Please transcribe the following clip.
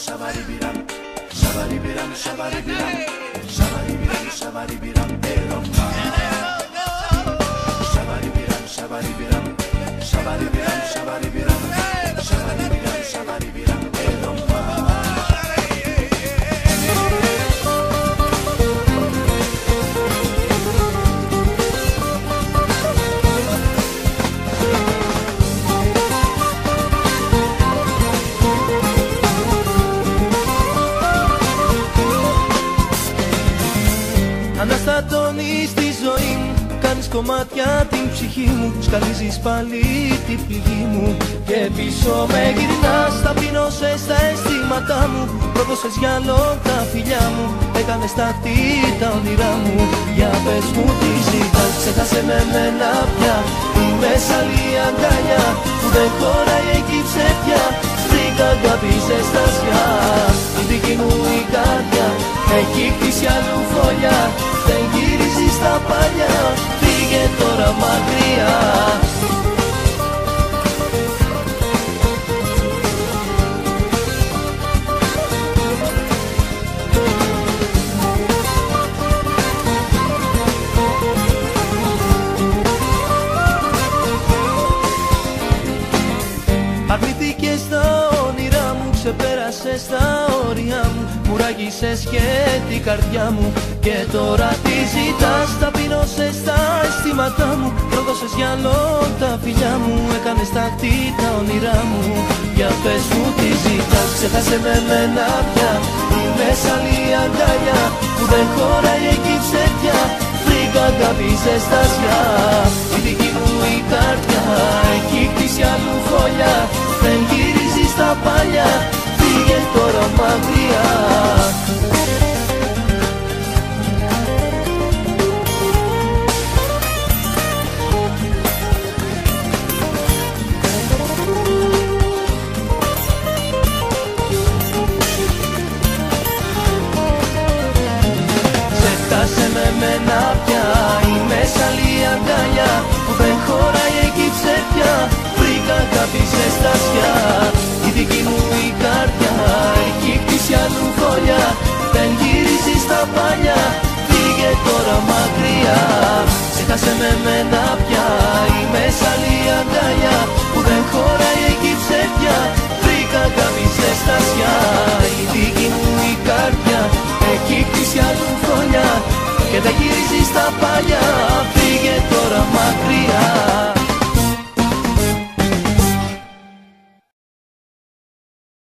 Σαβαριμπιράμ, σαβαριμπιράμ, σαβαριμπιράμ, σαβαριμπιράμ, σαβαριμπιράμ, ερόμπα. Σαβαριμπιράμ, σαβαριμπιράμ, σαβαριμπιράμ, σαβαριμπιράμ, σαβαριμπιράμ, σαβαριμπιράμ, ερόμπα. Αναστατώνεις τη ζωή μου, κάνεις κομμάτια την ψυχή μου, σκαλίζεις πάλι την πληγή μου και πίσω με γυρνάς, ταπεινώσες τα αισθήματά μου, πρόδωσες για λόγια τα φιλιά μου, έκανες ταχτή τα όνειρά μου. Για πες μου τι ζητάς, ξέχασε με μένα πια, είμαι σαν άλλη αγκαλιά που δεν χωράει εκεί ψεύτια. Βρήκα αγάπη ζεστασιά, η δική μου η καρδιά έχει χτίσει αλλού φωλιά, δεν γυρίζει στα παλιά, φύγε τώρα μακριά. Αρνηθήκες τα όνειρά μου, ξεπέρασες τα όρια μου, μουράγισες και την καρδιά μου και τώρα τι ζητάς, ταπεινώσες τα αισθήματά μου, πρόδωσες για λόγια τα φιλιά μου, έκανες ταχτή τα όνειρά μου. Για πες μου τι ζητάς, ξέχασε με μένα πια, είμαι σαν άλλη αγκαλιά που δεν χωράει εκεί ψεύτια. Βρήκα αγάπη ζεστασιά, η δική μου η καρδιά έχει χτίσει αλλού φωλιά, δεν γυρίζει στα παλιά, φύγε τώρα μακριά. Ξέχασε με μένα πια, είμαι σαν άλλη αγκαλιά που δεν χωράει εκεί ψεύτια. Βρήκα αγάπη ζεστασιά, η δική μου η καρδιά έχει χτίσει αλλού φωλιά, δεν γυρίζει στα παλιά, φύγε τώρα μακριά. Ξέχασε με μένα